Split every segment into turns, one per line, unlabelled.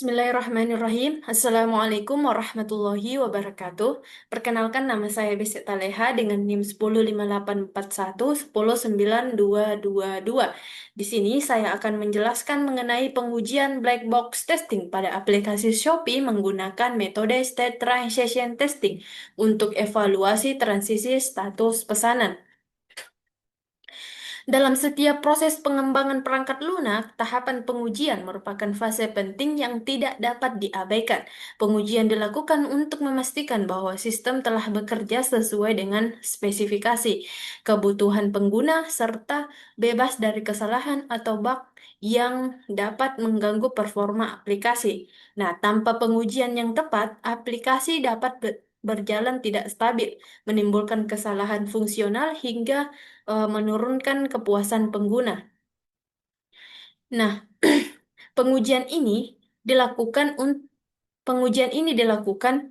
Bismillahirrahmanirrahim. Assalamualaikum warahmatullahi wabarakatuh. Perkenalkan, nama saya Besit Taleha dengan NIM 105841 10922. Di sini saya akan menjelaskan mengenai pengujian black box testing pada aplikasi Shopee menggunakan metode State Transition Testing untuk evaluasi transisi status pesanan. Dalam setiap proses pengembangan perangkat lunak, tahapan pengujian merupakan fase penting yang tidak dapat diabaikan. Pengujian dilakukan untuk memastikan bahwa sistem telah bekerja sesuai dengan spesifikasi, kebutuhan pengguna, serta bebas dari kesalahan atau bug yang dapat mengganggu performa aplikasi. Nah, tanpa pengujian yang tepat, aplikasi dapat berjalan tidak stabil, menimbulkan kesalahan fungsional hingga menurunkan kepuasan pengguna. Nah, pengujian ini dilakukan pengujian ini dilakukan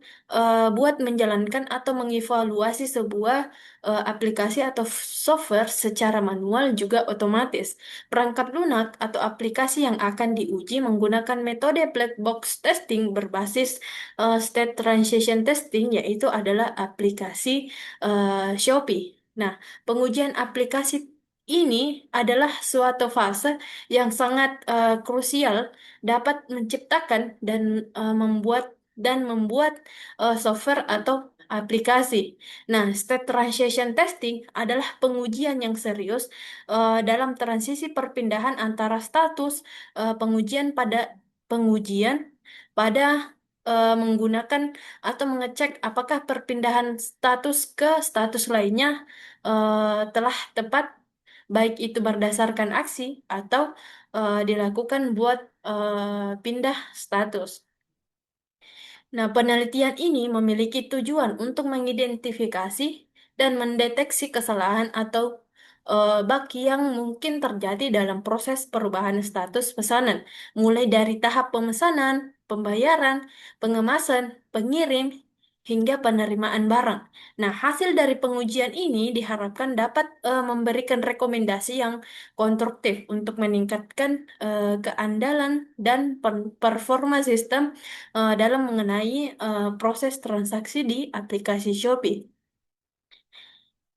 buat menjalankan atau mengevaluasi sebuah aplikasi atau software secara manual juga otomatis. Perangkat lunak atau aplikasi yang akan diuji menggunakan metode black box testing berbasis state transition testing, yaitu adalah aplikasi Shopee. Nah, pengujian aplikasi ini adalah suatu fase yang sangat krusial dapat menciptakan dan membuat software atau aplikasi. Nah, state transition testing adalah pengujian yang serius dalam transisi perpindahan antara status pengujian pada menggunakan atau mengecek apakah perpindahan status ke status lainnya telah tepat, baik itu berdasarkan aksi atau dilakukan buat pindah status. Nah, penelitian ini memiliki tujuan untuk mengidentifikasi dan mendeteksi kesalahan atau bug yang mungkin terjadi dalam proses perubahan status pesanan, mulai dari tahap pemesanan, pembayaran, pengemasan, pengirim, hingga penerimaan barang. Nah, hasil dari pengujian ini diharapkan dapat memberikan rekomendasi yang konstruktif untuk meningkatkan keandalan dan performa sistem dalam mengenai proses transaksi di aplikasi Shopee.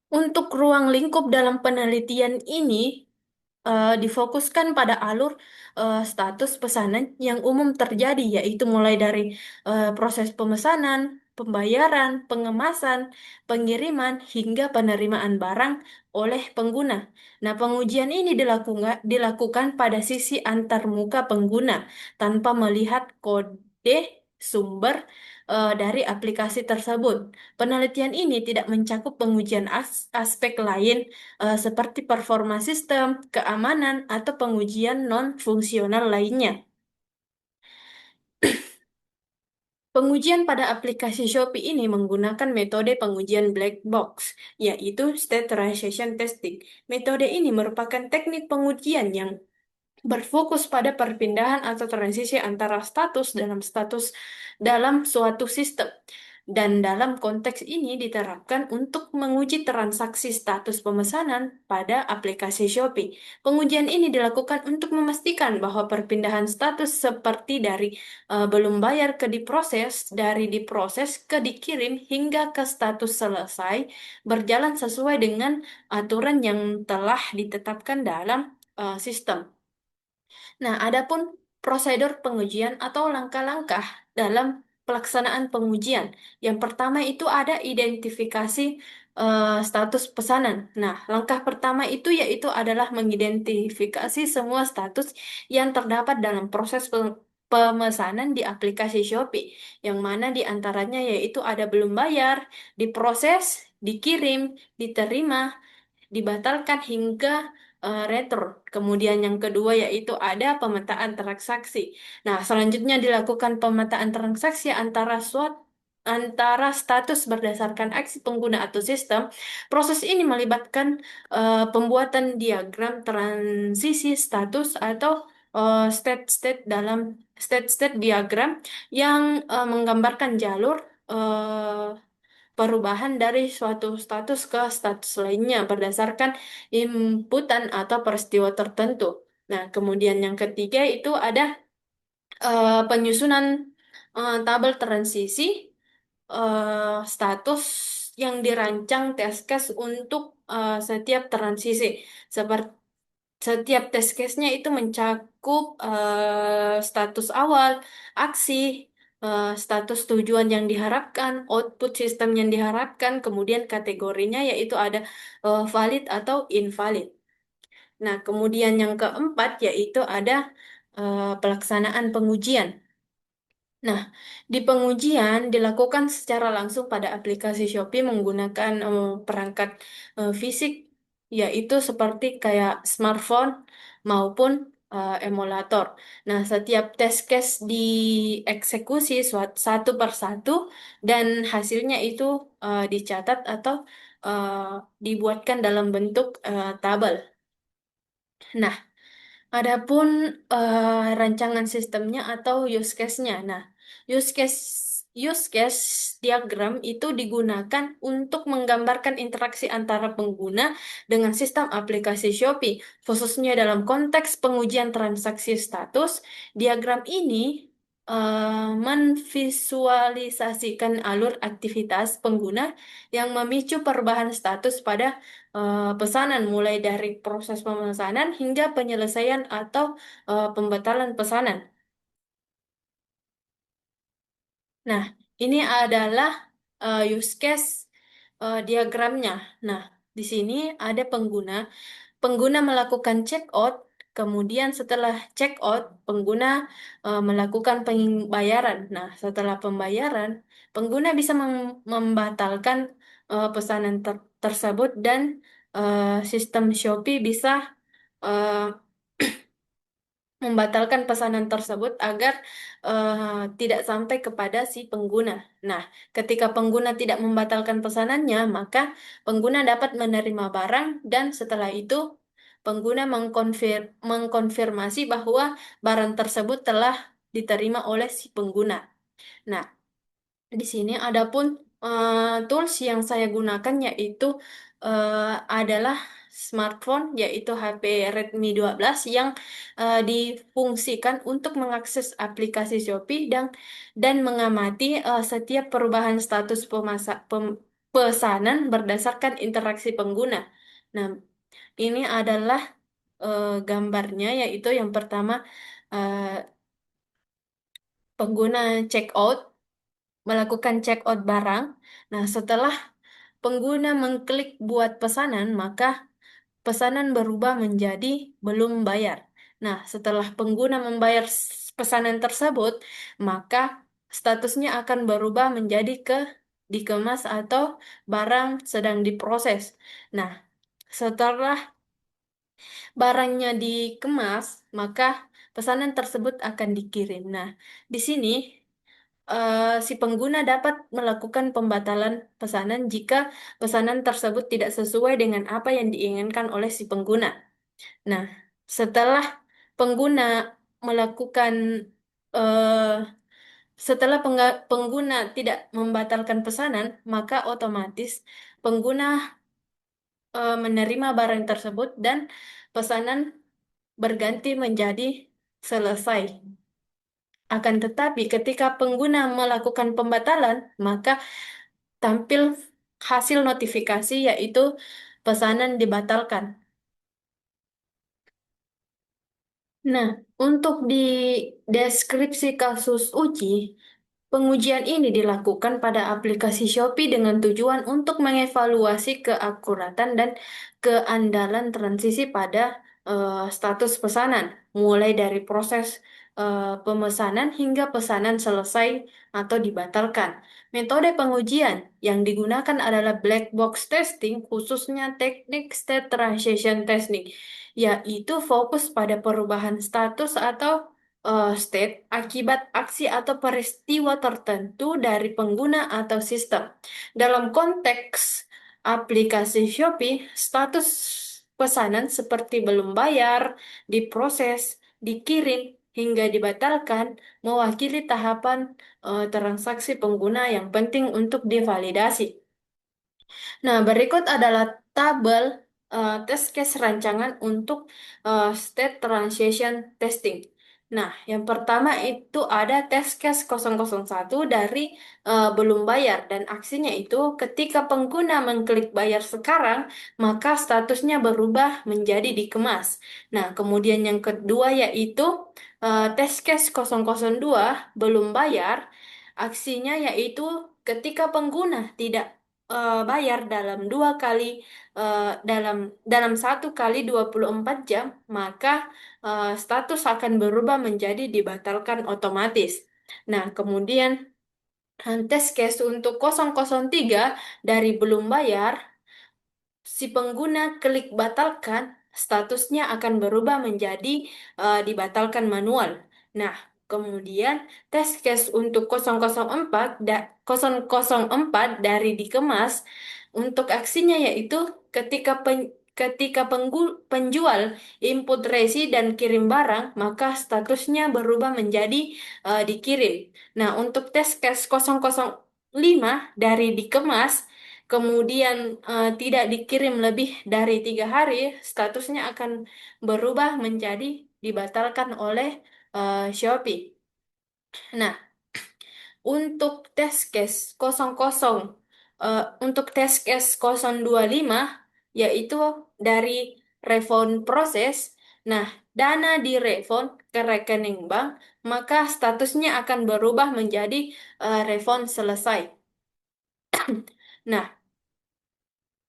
Untuk ruang lingkup dalam penelitian ini difokuskan pada alur status pesanan yang umum terjadi, yaitu mulai dari proses pemesanan, pembayaran, pengemasan, pengiriman, hingga penerimaan barang oleh pengguna. Nah, pengujian ini dilakukan pada sisi antarmuka pengguna tanpa melihat kode sumber dari aplikasi tersebut. Penelitian ini tidak mencakup pengujian aspek lain seperti performa sistem, keamanan, atau pengujian non-fungsional lainnya. Pengujian pada aplikasi Shopee ini menggunakan metode pengujian black box, yaitu state transition testing. Metode ini merupakan teknik pengujian yang berfokus pada perpindahan atau transisi antara status dalam suatu sistem. Dan dalam konteks ini diterapkan untuk menguji transaksi status pemesanan pada aplikasi Shopee. Pengujian ini dilakukan untuk memastikan bahwa perpindahan status seperti dari belum bayar ke diproses, dari diproses ke dikirim, hingga ke status selesai berjalan sesuai dengan aturan yang telah ditetapkan dalam sistem. Nah, adapun prosedur pengujian atau langkah-langkah dalam pelaksanaan pengujian. Yang pertama itu ada identifikasi status pesanan. Nah, langkah pertama itu yaitu adalah mengidentifikasi semua status yang terdapat dalam proses pemesanan di aplikasi Shopee, yang mana di antaranya yaitu ada belum bayar, diproses, dikirim, diterima, dibatalkan, hingga retur. Kemudian yang kedua yaitu ada pemetaan transaksi. Nah, selanjutnya dilakukan pemetaan transaksi antara status berdasarkan aksi pengguna atau sistem. Proses ini melibatkan pembuatan diagram transisi status atau state-state diagram yang menggambarkan jalur perubahan dari suatu status ke status lainnya berdasarkan inputan atau peristiwa tertentu. Nah, kemudian yang ketiga itu ada Penyusunan tabel transisi status yang dirancang test case untuk setiap transisi. Seperti setiap test case-nya itu mencakup status awal, aksi, status tujuan yang diharapkan, output sistem yang diharapkan, kemudian kategorinya yaitu ada valid atau invalid. Nah, kemudian yang keempat yaitu ada pelaksanaan pengujian. Nah, di pengujian dilakukan secara langsung pada aplikasi Shopee menggunakan perangkat fisik, yaitu seperti kayak smartphone maupun emulator. Nah, setiap test case dieksekusi satu per satu dan hasilnya itu dicatat atau eh, dibuatkan dalam bentuk tabel. Nah, adapun rancangan sistemnya atau use case-nya. Nah, use case use case diagram itu digunakan untuk menggambarkan interaksi antara pengguna dengan sistem aplikasi Shopee, khususnya dalam konteks pengujian transaksi status. Diagram ini menvisualisasikan alur aktivitas pengguna yang memicu perubahan status pada pesanan mulai dari proses pemesanan hingga penyelesaian atau pembatalan pesanan. Nah, ini adalah use case diagramnya. Nah, di sini ada pengguna. Pengguna melakukan check out, kemudian setelah check out, pengguna melakukan pembayaran. Nah, setelah pembayaran, pengguna bisa membatalkan pesanan tersebut dan sistem Shopee bisa eh, membatalkan pesanan tersebut agar tidak sampai kepada si pengguna. Nah, ketika pengguna tidak membatalkan pesanannya, maka pengguna dapat menerima barang dan setelah itu pengguna mengkonfirmasi bahwa barang tersebut telah diterima oleh si pengguna. Nah, di sini adapun tools yang saya gunakan yaitu adalah smartphone yaitu HP Redmi 12 yang difungsikan untuk mengakses aplikasi Shopee dan mengamati setiap perubahan status pesanan berdasarkan interaksi pengguna. Nah, ini adalah gambarnya yaitu yang pertama eh, pengguna check out melakukan check out barang. Nah, setelah pengguna mengklik buat pesanan, maka pesanan berubah menjadi belum bayar. Nah, setelah pengguna membayar pesanan tersebut, maka statusnya akan berubah menjadi dikemas atau barang sedang diproses. Nah, setelah barangnya dikemas, maka pesanan tersebut akan dikirim. Nah, di sini si pengguna dapat melakukan pembatalan pesanan jika pesanan tersebut tidak sesuai dengan apa yang diinginkan oleh si pengguna. Nah, setelah pengguna melakukan eh, pengguna tidak membatalkan pesanan, maka otomatis pengguna menerima barang tersebut dan pesanan berganti menjadi selesai. Akan tetapi, ketika pengguna melakukan pembatalan, maka tampil hasil notifikasi yaitu pesanan dibatalkan. Nah, untuk di deskripsi kasus uji, pengujian ini dilakukan pada aplikasi Shopee dengan tujuan untuk mengevaluasi keakuratan dan keandalan transisi pada status pesanan, mulai dari proses pemesanan hingga pesanan selesai atau dibatalkan. Metode pengujian yang digunakan adalah black box testing, khususnya teknik state transition testing, yaitu fokus pada perubahan status atau state akibat aksi atau peristiwa tertentu dari pengguna atau sistem. Dalam konteks aplikasi Shopee, status pesanan seperti belum bayar, diproses, dikirim, hingga dibatalkan mewakili tahapan transaksi pengguna yang penting untuk divalidasi. Nah, berikut adalah tabel test case rancangan untuk state transition testing. Nah, yang pertama itu ada test case 001 dari belum bayar dan aksinya itu ketika pengguna mengklik bayar sekarang, maka statusnya berubah menjadi dikemas. Nah, kemudian yang kedua yaitu test case 002 belum bayar, aksinya yaitu ketika pengguna tidak bayar dalam dua kali dalam dalam 1 kali 24 jam, maka status akan berubah menjadi dibatalkan otomatis. Nah, kemudian test case untuk 003 dari belum bayar, si pengguna klik batalkan, statusnya akan berubah menjadi dibatalkan manual. Nah, kemudian test case untuk 004 dari dikemas, untuk aksinya yaitu ketika penjual input resi dan kirim barang, maka statusnya berubah menjadi dikirim. Nah, untuk test case 005 dari dikemas, kemudian tidak dikirim lebih dari 3 hari, statusnya akan berubah menjadi dibatalkan oleh Shopee. Nah, untuk test case 00, untuk test case 025, yaitu dari refund proses. Nah, dana di refund ke rekening bank, maka statusnya akan berubah menjadi refund selesai. Nah,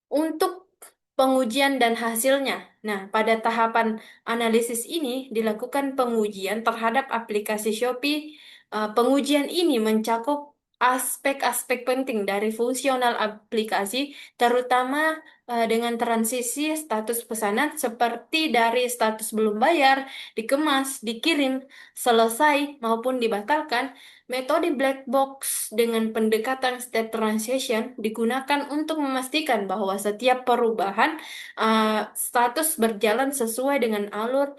untuk pengujian dan hasilnya. Nah, pada tahapan analisis ini dilakukan pengujian terhadap aplikasi Shopee. Pengujian ini mencakup aspek-aspek penting dari fungsional aplikasi, terutama dengan transisi status pesanan seperti dari status belum bayar, dikemas, dikirim, selesai, maupun dibatalkan. Metode black box dengan pendekatan state transition digunakan untuk memastikan bahwa setiap perubahan status berjalan sesuai dengan alur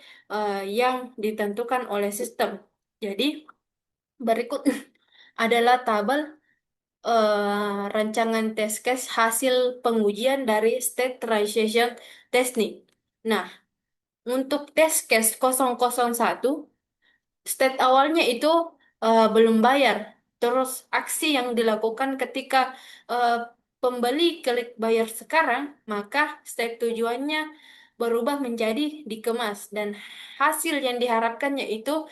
yang ditentukan oleh sistem. Jadi, berikut adalah tabel rancangan test case hasil pengujian dari state transition technique. Nah, untuk test case 001, state awalnya itu belum bayar. Terus aksi yang dilakukan ketika eh, pembeli klik bayar sekarang, maka state tujuannya berubah menjadi dikemas dan hasil yang diharapkannya itu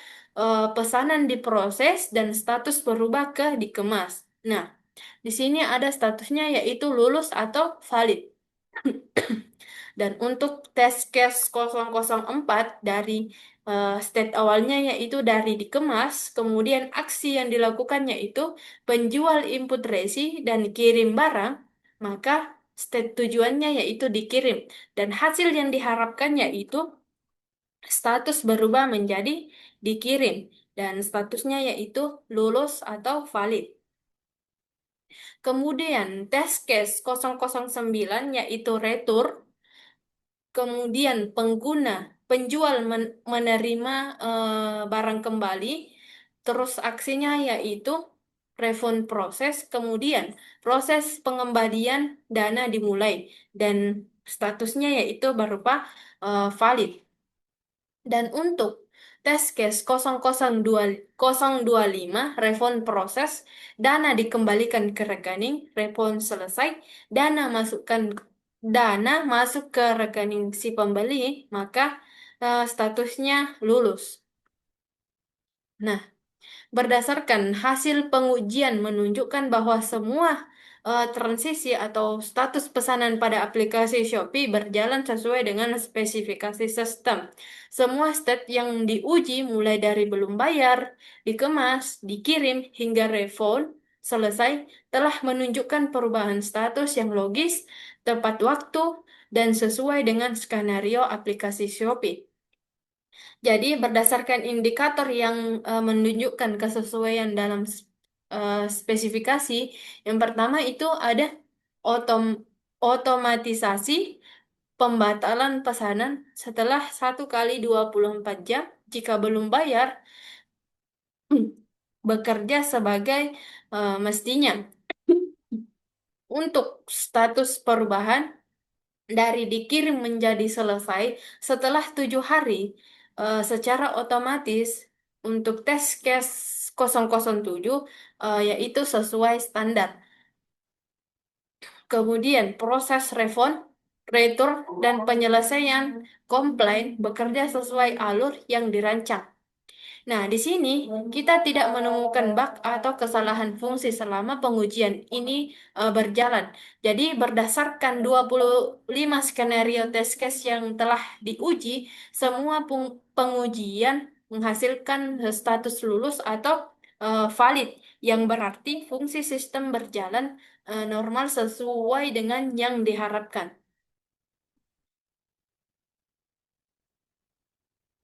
pesanan diproses dan status berubah ke dikemas. Nah, di sini ada statusnya yaitu lulus atau valid. Dan untuk test case 004 dari state awalnya yaitu dari dikemas, kemudian aksi yang dilakukannya itu penjual input resi dan kirim barang, maka state tujuannya yaitu dikirim. Dan hasil yang diharapkannya itu status berubah menjadi dikirim. Dan statusnya yaitu lulus atau valid. Kemudian test case 009 yaitu retur. Kemudian penjual menerima barang kembali, terus aksinya yaitu refund proses, kemudian proses pengembalian dana dimulai dan statusnya yaitu berupa valid. Dan untuk test case 002 refund proses, dana dikembalikan ke rekening, refund selesai, dana masukkan dana masuk ke rekening si pembeli, maka statusnya lulus. Nah, berdasarkan hasil pengujian menunjukkan bahwa semua transisi atau status pesanan pada aplikasi Shopee berjalan sesuai dengan spesifikasi sistem. Semua state yang diuji mulai dari belum bayar, dikemas, dikirim, hingga refund selesai telah menunjukkan perubahan status yang logis, tepat waktu, dan sesuai dengan skenario aplikasi Shopee. Jadi berdasarkan indikator yang menunjukkan kesesuaian dalam spesifikasi, yang pertama itu ada otom otomatisasi pembatalan pesanan setelah 1 kali 24 jam jika belum bayar bekerja sebagai mestinya. Untuk status perubahan dari dikirim menjadi selesai setelah 7 hari secara otomatis. Untuk tes case 007 yaitu sesuai standar. Kemudian proses refund, retur, dan penyelesaian komplain bekerja sesuai alur yang dirancang. Nah, di sini kita tidak menemukan bug atau kesalahan fungsi selama pengujian ini berjalan. Jadi, berdasarkan 25 skenario test case yang telah diuji, semua pengujian menghasilkan status lulus atau valid, yang berarti fungsi sistem berjalan normal sesuai dengan yang diharapkan.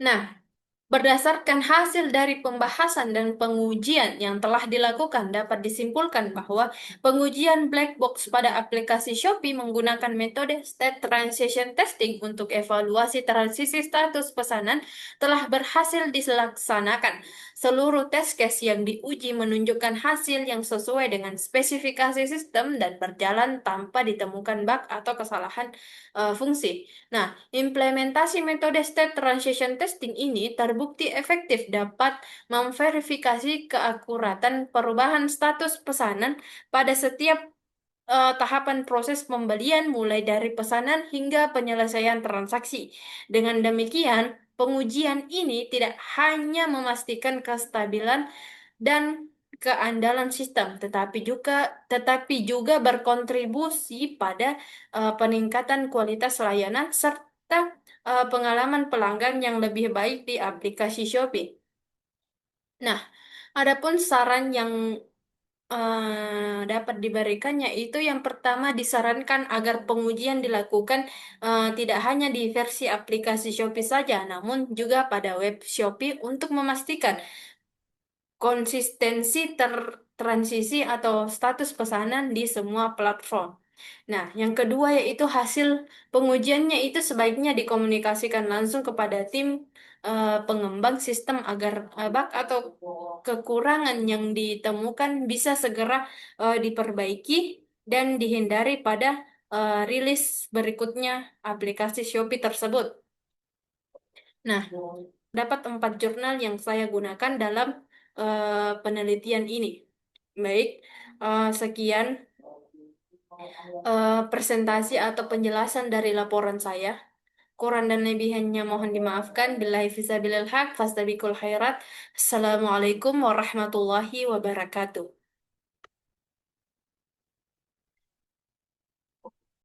Nah, berdasarkan hasil dari pembahasan dan pengujian yang telah dilakukan, dapat disimpulkan bahwa pengujian black box pada aplikasi Shopee menggunakan metode State Transition Testing untuk evaluasi transisi status pesanan telah berhasil dilaksanakan. Seluruh test case yang diuji menunjukkan hasil yang sesuai dengan spesifikasi sistem dan berjalan tanpa ditemukan bug atau kesalahan fungsi. Nah, implementasi metode state transition testing ini terbukti efektif dapat memverifikasi keakuratan perubahan status pesanan pada setiap tahapan proses pembelian mulai dari pesanan hingga penyelesaian transaksi. Dengan demikian, pengujian ini tidak hanya memastikan kestabilan dan keandalan sistem, tetapi juga berkontribusi pada peningkatan kualitas layanan serta pengalaman pelanggan yang lebih baik di aplikasi Shopee. Nah, adapun saran yang dapat diberikan yaitu yang pertama disarankan agar pengujian dilakukan tidak hanya di versi aplikasi Shopee saja, namun juga pada web Shopee untuk memastikan konsistensi transisi atau status pesanan di semua platform. Nah, yang kedua yaitu hasil pengujiannya itu sebaiknya dikomunikasikan langsung kepada tim pengembang sistem agar bug atau kekurangan yang ditemukan bisa segera diperbaiki dan dihindari pada rilis berikutnya aplikasi Shopee tersebut. Nah, dapat 4 jurnal yang saya gunakan dalam penelitian ini. Baik, sekian presentasi atau penjelasan dari laporan saya. Kurang dan lebihnya mohon dimaafkan. Billahi fisabilil haq, fastabiqul khairat. Assalamualaikum warahmatullahi wabarakatuh.